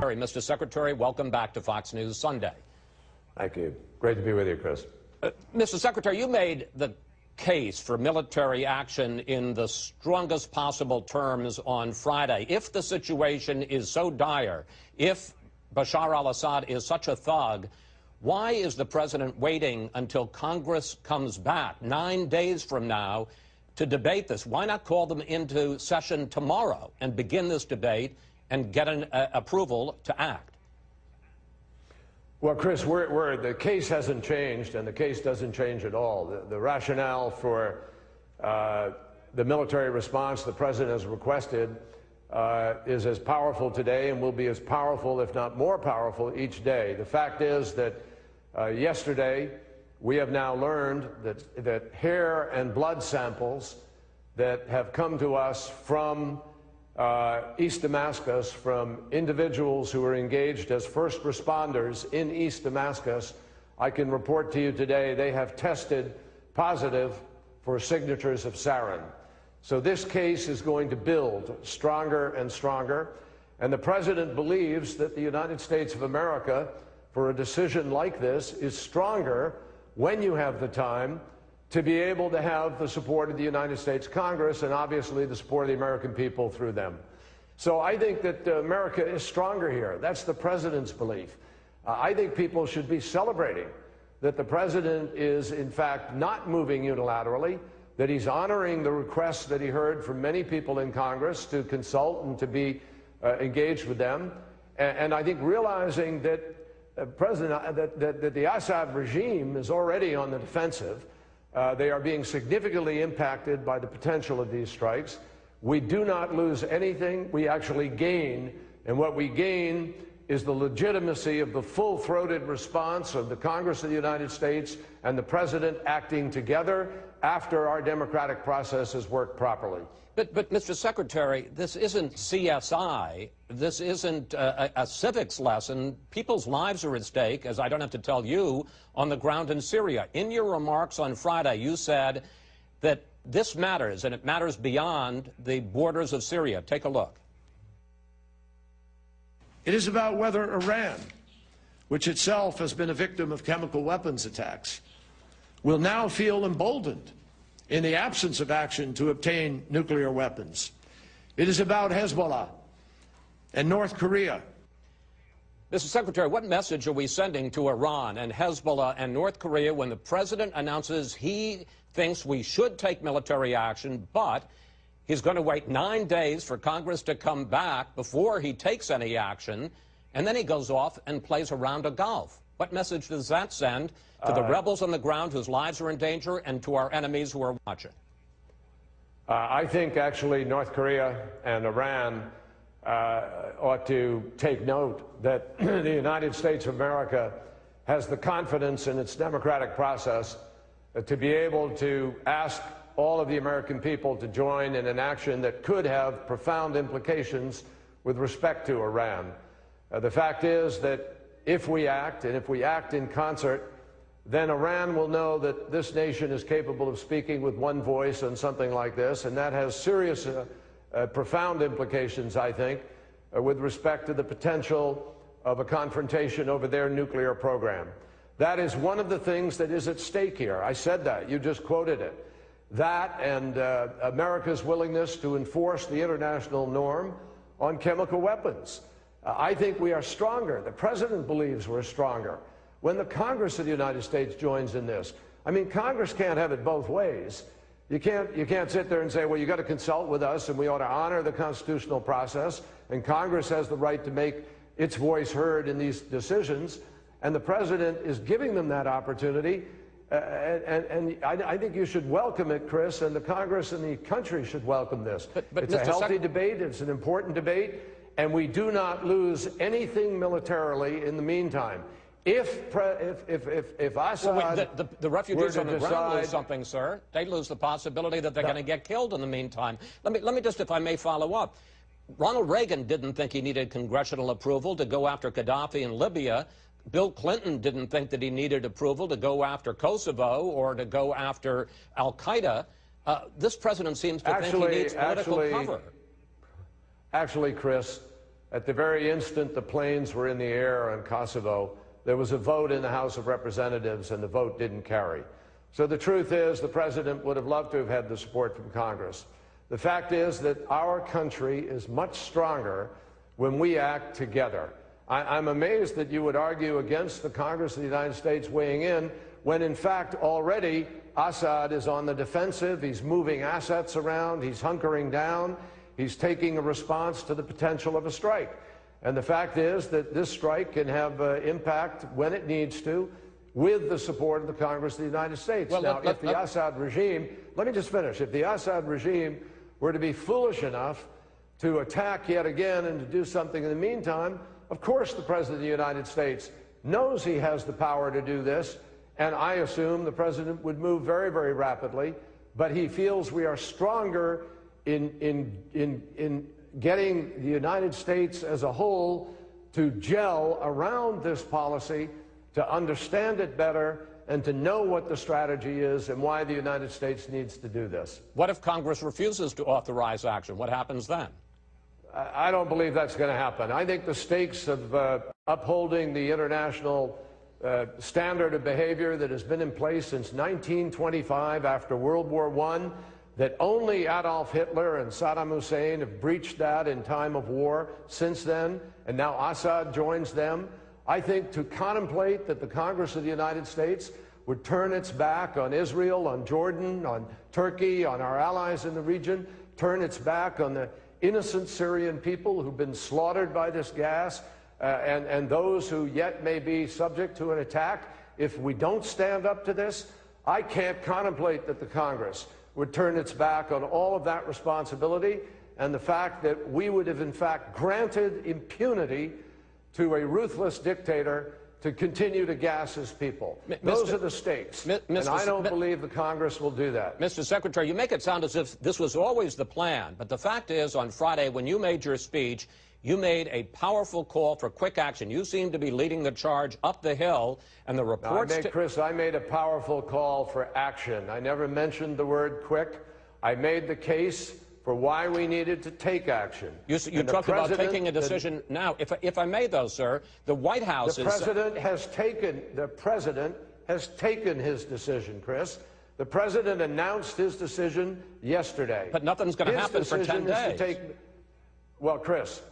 Mr. Secretary, welcome back to Fox News Sunday. Thank you. Great to be with you, Chris. Mr. Secretary, you made the case for military action in the strongest possible terms on Friday. If the situation is so dire, if Bashar al-Assad is such a thug, why is the president waiting until Congress comes back 9 days from now to debate this? Why not call them into session tomorrow and begin this debate and get an approval to act? Well, Chris, the case hasn't changed, and the case doesn't change at all. The rationale for the military response the president has requested is as powerful today and will be as powerful, if not more powerful, each day. The fact is that yesterday we have now learned that hair and blood samples that have come to us from East Damascus, from individuals who are engaged as first responders in East Damascus, I can report to you today they have tested positive for signatures of sarin. So this case is going to build stronger and stronger, and the president believes that the United States of America, for a decision like this, is stronger when you have the time to be able to have the support of the United States Congress and obviously the support of the American people through them. So I think that America is stronger here. That's the president's belief. I think people should be celebrating that the president is, in fact, not moving unilaterally, that he's honoring the requests that he heard from many people in Congress to consult and to be engaged with them. And I think realizing that that the Assad regime is already on the defensive. They are being significantly impacted by the potential of these strikes. We do not lose anything. We actually gain. And what we gain is the legitimacy of the full-throated response of the Congress of the United States and the President acting together after our democratic process has worked properly. But Mr. Secretary, this isn't CSI. This isn't a civics lesson. People's lives are at stake, as I don't have to tell you, on the ground in Syria. In your remarks on Friday, you said that this matters, and it matters beyond the borders of Syria. Take a look. It is about whether Iran, which itself has been a victim of chemical weapons attacks, will now feel emboldened in the absence of action to obtain nuclear weapons. It is about Hezbollah and North Korea. Mr. Secretary, what message are we sending to Iran and Hezbollah and North Korea when the president announces he thinks we should take military action, but he's going to wait 9 days for Congress to come back before he takes any action, and then he goes off and plays a round of golf? What message does that send to the rebels on the ground whose lives are in danger and to our enemies who are watching? I think actually North Korea and Iran ought to take note that the United States of America has the confidence in its democratic process to be able to ask all of the American people to join in an action that could have profound implications with respect to Iran. The fact is that if we act, and if we act in concert, then Iran will know that this nation is capable of speaking with one voice on something like this, and that has serious, profound implications, I think, with respect to the potential of a confrontation over their nuclear program. That is one of the things that is at stake here. I said that. You just quoted it. That and America's willingness to enforce the international norm on chemical weapons. I think we are stronger. The president believes we're stronger when the Congress of the United States joins in this. I mean, Congress can't have it both ways. You can't sit there and say, well, you got to consult with us and we ought to honor the constitutional process, and Congress has the right to make its voice heard in these decisions, and the president is giving them that opportunity. And I think you should welcome it, Chris, and the Congress and the country should welcome this. But it's a healthy debate. It's an important debate. And we do not lose anything militarily in the meantime. If Assad the refugees on the ground lose something, sir. They lose the possibility that they're going to get killed in the meantime. Let me just, if I may, follow up. Ronald Reagan didn't think he needed congressional approval to go after Gaddafi in Libya. Bill Clinton didn't think that he needed approval to go after Kosovo or to go after al-Qaeda. This president seems to think he needs political cover. Actually, Chris, at the very instant the planes were in the air on Kosovo, there was a vote in the House of Representatives, and the vote didn't carry. So the truth is, the president would have loved to have had the support from Congress. The fact is that our country is much stronger when we act together. I'm amazed that you would argue against the Congress of the United States weighing in, when in fact already Assad is on the defensive. He's moving assets around, he's hunkering down, he's taking a response to the potential of a strike. And the fact is that this strike can have impact when it needs to, with the support of the Congress of the United States. Well, now, if the Assad regime, let me just finish, if the Assad regime were to be foolish enough to attack yet again and to do something in the meantime, of course the President of the United States knows he has the power to do this, and I assume the President would move very, very rapidly, but he feels we are stronger in getting the United States as a whole to gel around this policy, to understand it better, and to know what the strategy is and why the United States needs to do this. What if Congress refuses to authorize action? What happens then? I don't believe that's going to happen. I think the stakes of upholding the international standard of behavior that has been in place since 1925 after World War I, that only Adolf Hitler and Saddam Hussein have breached that in time of war since then, and now Assad joins them. I think to contemplate that the Congress of the United States would turn its back on Israel, on Jordan, on Turkey, on our allies in the region, turn its back on the innocent Syrian people who've been slaughtered by this gas, and those who yet may be subject to an attack. If we don't stand up to this, I can't contemplate that the Congress would turn its back on all of that responsibility and the fact that we would have in fact granted impunity to a ruthless dictator to continue to gas his people. Those are the stakes, and I don't believe the Congress will do that. Mr. Secretary, you make it sound as if this was always the plan, but the fact is, on Friday, when you made your speech, you made a powerful call for quick action. You seem to be leading the charge up the hill, and the reports... Chris, I made a powerful call for action. I never mentioned the word quick. I made the case for why we needed to take action. You talked about taking a decision now. If I may, though, sir, the White House the president has taken his decision, Chris. The president announced his decision yesterday. But nothing's going to happen for 10 days. Well, Chris,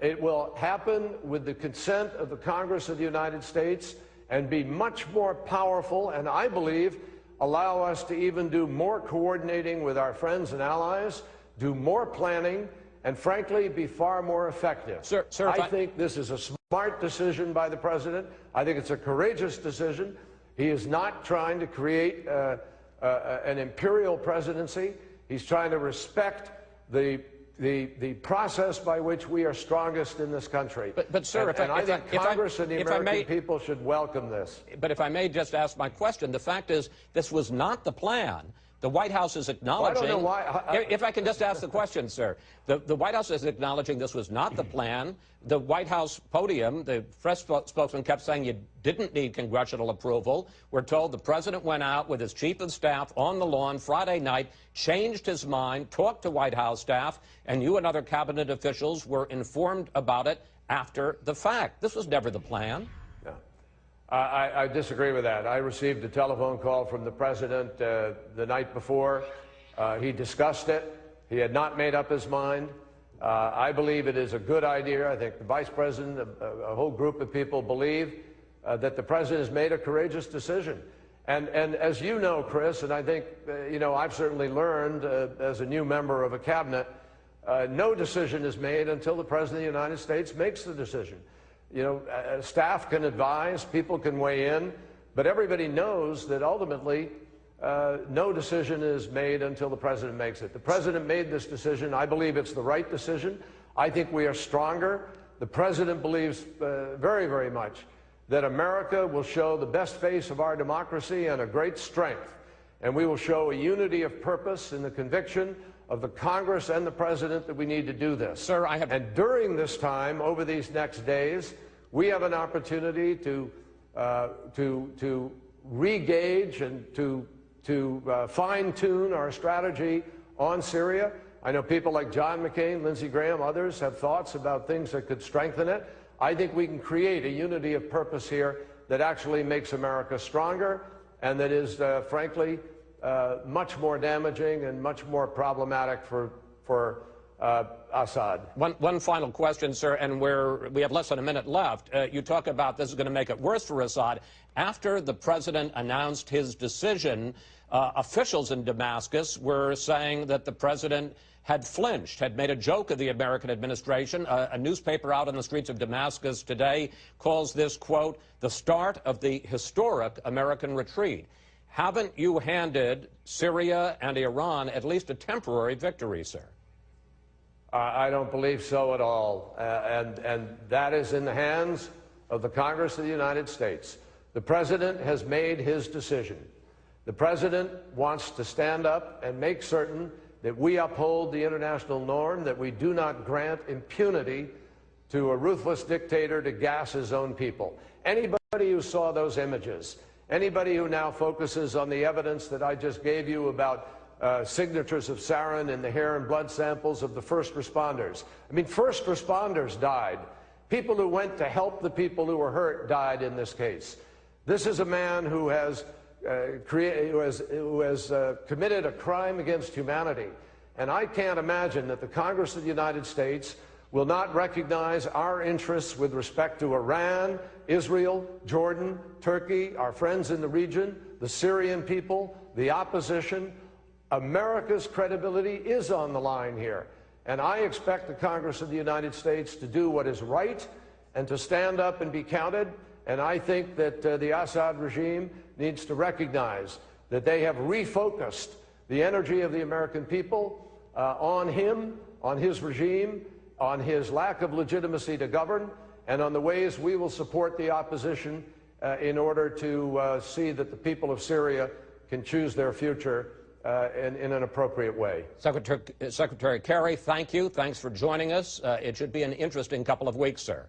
it will happen with the consent of the Congress of the United States and be much more powerful, and I believe allow us to even do more coordinating with our friends and allies, do more planning, and frankly be far more effective. Sir, I think this is a smart decision by the president. I think it's a courageous decision. He is not trying to create an imperial presidency. He's trying to respect the process by which we are strongest in this country. But sir, I think Congress and the American people should welcome this. But if I may just ask my question, the fact is this was not the plan. The White House is acknowledging... Well, I don't know why... If I can just ask the question, sir. The White House is acknowledging this was not the plan. The White House podium, the press spokesman kept saying you didn't need congressional approval. We're told the president went out with his chief of staff on the lawn Friday night, changed his mind, talked to White House staff, and you and other cabinet officials were informed about it after the fact. This was never the plan. I disagree with that. I received a telephone call from the president the night before. He discussed it. He had not made up his mind. I believe it is a good idea. I think the vice president, a whole group of people believe that the president has made a courageous decision. And as you know, Chris, and I think, you know, I've certainly learned as a new member of a cabinet, no decision is made until the president of the United States makes the decision. You know, staff can advise, people can weigh in, but everybody knows that ultimately no decision is made until the president makes it. The president made this decision. I believe it's the right decision. I think we are stronger. The president believes very, very much that America will show the best face of our democracy and a great strength, and we will show a unity of purpose in the conviction of the Congress and the president that we need to do this. Sir, And during this time, over these next days, we have an opportunity to re-gauge and to fine-tune our strategy on Syria. I know people like John McCain, Lindsey Graham, others have thoughts about things that could strengthen it. I think we can create a unity of purpose here that actually makes America stronger and that is, frankly, much more damaging and much more problematic for Assad. One final question, sir, and we have less than a minute left. You talk about this is going to make it worse for Assad. After the president announced his decision, officials in Damascus were saying that the president had flinched, had made a joke of the American administration. A newspaper out on the streets of Damascus today calls this, quote, the start of the historic American retreat. Haven't you handed Syria and Iran at least a temporary victory, sir? I don't believe so at all. And that is in the hands of the Congress of the United States. The president has made his decision. The president wants to stand up and make certain that we uphold the international norm, that we do not grant impunity to a ruthless dictator to gas his own people. Anybody who saw those images, anybody who now focuses on the evidence that I just gave you about signatures of sarin in the hair and blood samples of the first responders. I mean, first responders died. People who went to help the people who were hurt died in this case. This is a man who has committed a crime against humanity. And I can't imagine that the Congress of the United States will not recognize our interests with respect to Iran, Israel, Jordan, Turkey, our friends in the region, the Syrian people, the opposition. America's credibility is on the line here. And I expect the Congress of the United States to do what is right and to stand up and be counted. And I think that the Assad regime needs to recognize that they have refocused the energy of the American people on him, on his regime, on his lack of legitimacy to govern, and on the ways we will support the opposition in order to see that the people of Syria can choose their future in an appropriate way. Secretary Kerry, thank you. Thanks for joining us. It should be an interesting couple of weeks, sir.